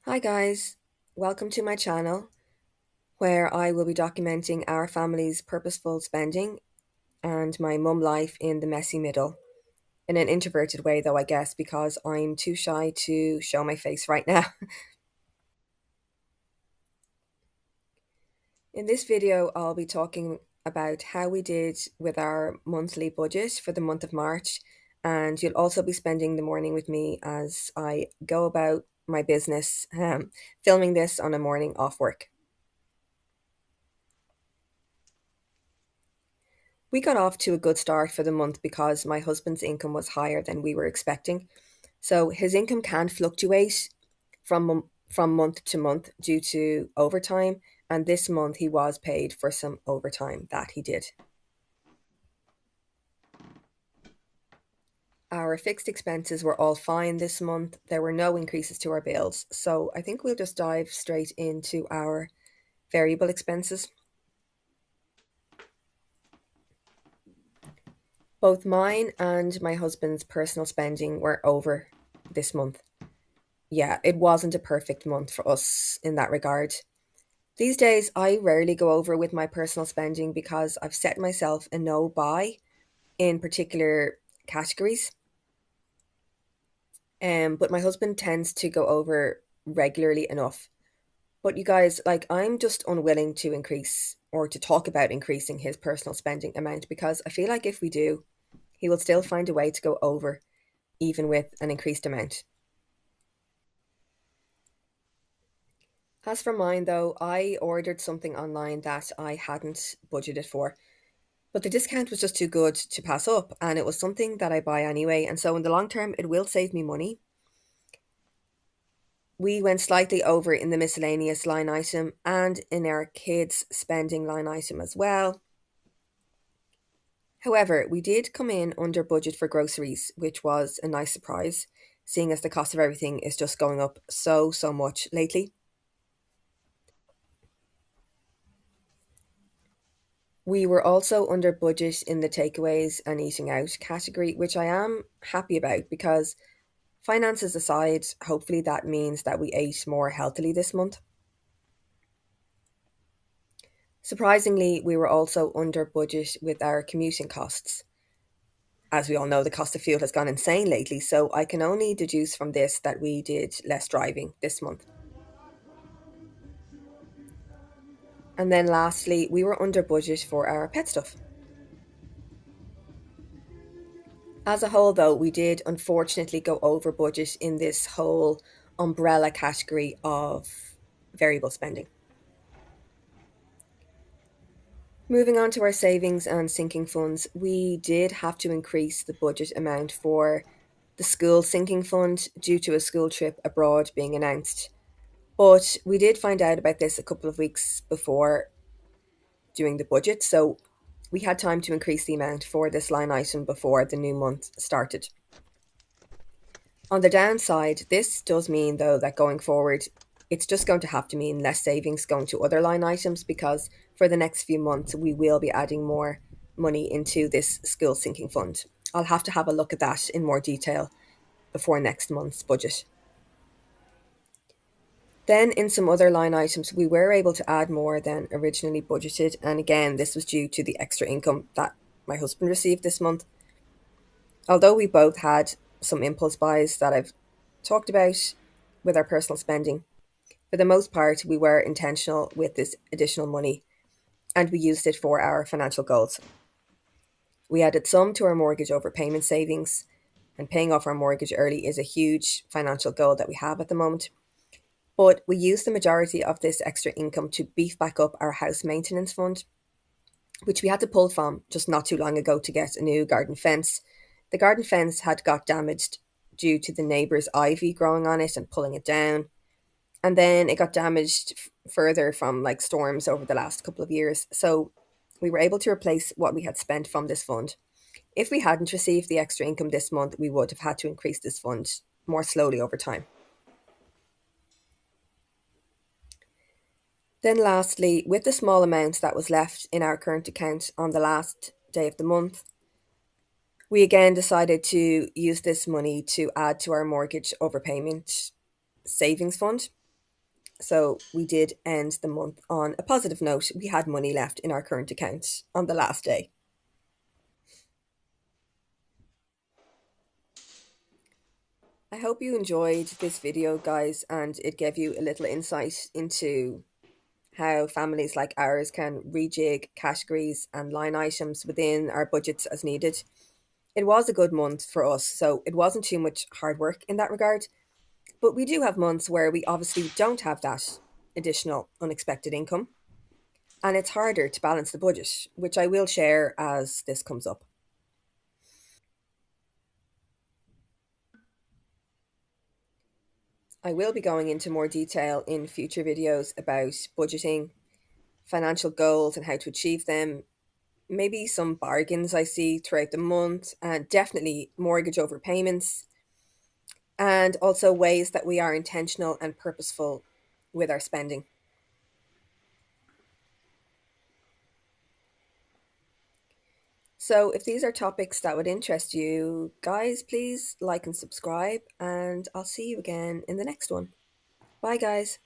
Hi guys, welcome to my channel where I will be documenting our family's purposeful spending and my mum life in the messy middle. In an introverted way, though, I guess, because I'm too shy to show my face right now. In this video, I'll be talking about how we did with our monthly budget for the month of March, and you'll also be spending the morning with me as I go about my business, filming this on a morning off work. We got off to a good start for the month because my husband's income was higher than we were expecting. So his income can fluctuate from month to month due to overtime, and this month he was paid for some overtime that he did. Our fixed expenses were all fine this month. There were no increases to our bills. So I think we'll just dive straight into our variable expenses. Both mine and my husband's personal spending were over this month. Yeah, it wasn't a perfect month for us in that regard. These days, I rarely go over with my personal spending because I've set myself a no buy in particular categories. But my husband tends to go over regularly enough. But you guys, like, I'm just unwilling to increase or to talk about increasing his personal spending amount because I feel like if we do, he will still find a way to go over, even with an increased amount. As for mine, though, I ordered something online that I hadn't budgeted for, but the discount was just too good to pass up, and it was something that I buy anyway. And so, in the long term, it will save me money. We went slightly over in the miscellaneous line item and in our kids' spending line item as well. However, we did come in under budget for groceries, which was a nice surprise, seeing as the cost of everything is just going up so much lately. We were also under budget in the takeaways and eating out category, which I am happy about because finances aside, hopefully that means that we ate more healthily this month. Surprisingly, we were also under budget with our commuting costs. As we all know, the cost of fuel has gone insane lately, so I can only deduce from this that we did less driving this month. And then lastly, we were under budget for our pet stuff. As a whole, though, we did unfortunately go over budget in this whole umbrella category of variable spending. Moving on to our savings and sinking funds, we did have to increase the budget amount for the school sinking fund due to a school trip abroad being announced. But we did find out about this a couple of weeks before doing the budget, so we had time to increase the amount for this line item before the new month started. On the downside, this does mean, though, that going forward, it's just going to have to mean less savings going to other line items because for the next few months, we will be adding more money into this school sinking fund. I'll have to have a look at that in more detail before next month's budget. Then, in some other line items, we were able to add more than originally budgeted, and again, this was due to the extra income that my husband received this month. Although we both had some impulse buys that I've talked about with our personal spending, for the most part, we were intentional with this additional money and we used it for our financial goals. We added some to our mortgage overpayment savings, and paying off our mortgage early is a huge financial goal that we have at the moment. But we used the majority of this extra income to beef back up our house maintenance fund, which we had to pull from just not too long ago to get a new garden fence. The garden fence had got damaged due to the neighbour's ivy growing on it and pulling it down. And then it got damaged further from like storms over the last couple of years. So we were able to replace what we had spent from this fund. If we hadn't received the extra income this month, we would have had to increase this fund more slowly over time. Then, lastly, with the small amount that was left in our current account on the last day of the month, we again decided to use this money to add to our mortgage overpayment savings fund. So we did end the month on a positive note. We had money left in our current account on the last day. I hope you enjoyed this video, guys, and it gave you a little insight into how families like ours can rejig categories and line items within our budgets as needed. It was a good month for us, so it wasn't too much hard work in that regard. But we do have months where we obviously don't have that additional unexpected income, and it's harder to balance the budget, which I will share as this comes up. I will be going into more detail in future videos about budgeting, financial goals, and how to achieve them. Maybe some bargains I see throughout the month, and definitely mortgage overpayments, and also ways that we are intentional and purposeful with our spending. So, if these are topics that would interest you, guys, please like and subscribe, and I'll see you again in the next one. Bye, guys.